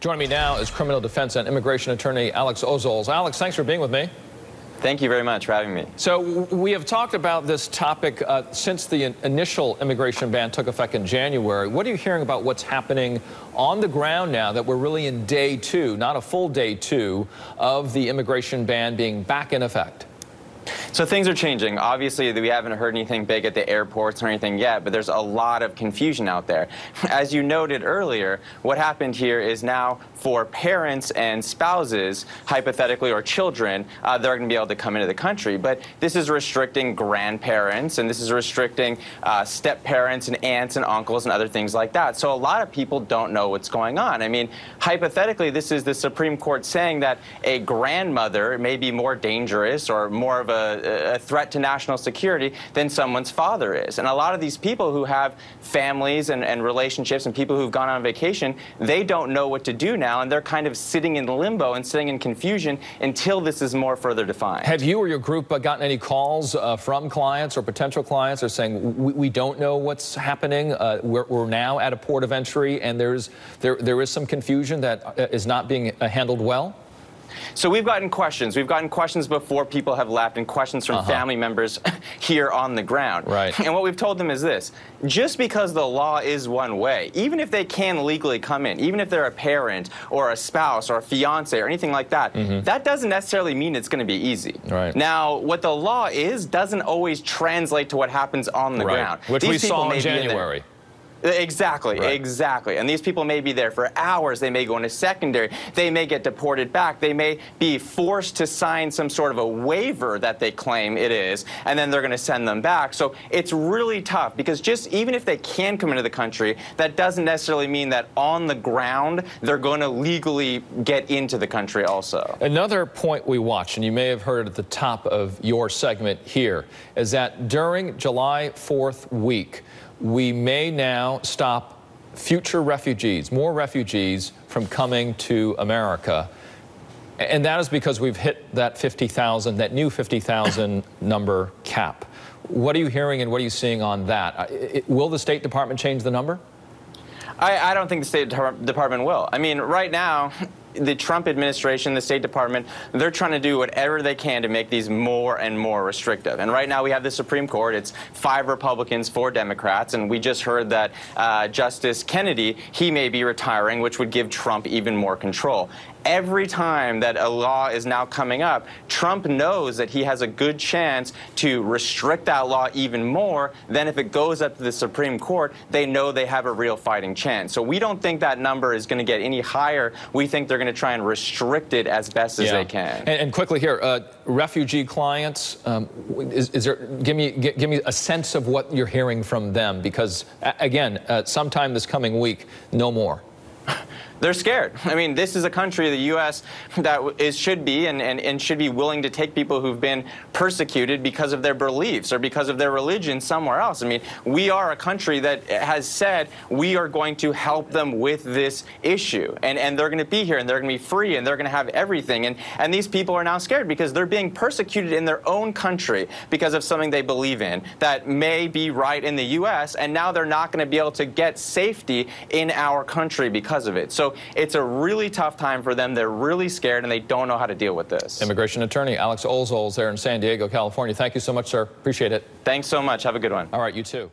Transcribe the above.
Joining me now is criminal defense and immigration attorney Alex Ozols. Alex, thanks for being with me. Thank you very much for having me. So we have talked about this topic since the initial immigration ban took effect in January. What are you hearing about what's happening on the ground now that we're really in day two, not a full day two, of the immigration ban being back in effect? So things are changing. Obviously, we haven't heard anything big at the airports or anything yet, but there's a lot of confusion out there. As you noted earlier, what happened here is now for parents and spouses, hypothetically, or children, they're going to be able to come into the country. But this is restricting grandparents, and this is restricting step-parents and aunts and uncles and other things like that. So a lot of people don't know what's going on. I mean, hypothetically, this is the Supreme Court saying that a grandmother may be more dangerous or more of a threat to national security than someone's father is. And a lot of these people who have families and relationships and people who've gone on vacation, they don't know what to do now, and they're kind of sitting in limbo and sitting in confusion until this is more further defined. Have you or your group gotten any calls from clients or potential clients or saying, we don't know what's happening, we're now at a port of entry and there is some confusion that is not being handled well? So we've gotten questions. We've gotten questions before people have left and questions from family members here on the ground. Right. And what we've told them is this: just because the law is one way, even if they can legally come in, even if they're a parent or a spouse or a fiance or anything like that, that doesn't necessarily mean it's going to be easy. Right. Now, what the law is doesn't always translate to what happens on the ground. Which we saw in January. Exactly, exactly. And these people may be there for hours. They may go into secondary. They may get deported back. They may be forced to sign some sort of a waiver that they claim it is, and then they're going to send them back. So it's really tough because even if they can come into the country, that doesn't necessarily mean that on the ground they're going to legally get into the country also. Another point we watched, and you may have heard at the top of your segment here, is that during July 4th week, we may now stop future refugees, more refugees, from coming to America. And that is because we've hit that 50,000, that new 50,000 number cap. What are you hearing and what are you seeing on that? Will the State Department change the number? I don't think the State Department will. I mean, right now, the Trump administration, the State Department, they're trying to do whatever they can to make these more and more restrictive. And right now we have the Supreme Court. It's 5 Republicans, 4 Democrats. And we just heard that Justice Kennedy, he may be retiring, which would give Trump even more control. Every time that a law is now coming up, Trump knows that he has a good chance to restrict that law even more. Then if it goes up to the Supreme Court, they know they have a real fighting chance. So we don't think that number is going to get any higher. We think they're going to try and restrict it as best as they can. And quickly here, refugee clients, give me a sense of what you're hearing from them, because again, sometime this coming week, no more. They're scared. I mean, this is a country, the U.S., that should be and should be willing to take people who've been persecuted because of their beliefs or because of their religion somewhere else. I mean, we are a country that has said we are going to help them with this issue. And they're going to be here, and they're going to be free, and they're going to have everything. And these people are now scared because they're being persecuted in their own country because of something they believe in that may be right in the U.S., and now they're not going to be able to get safety in our country because of it. So it's a really tough time for them. They're really scared, and they don't know how to deal with this. Immigration attorney Alex Ozols there in San Diego, California. Thank you so much, sir. Appreciate it. Thanks so much. Have a good one. All right, you too.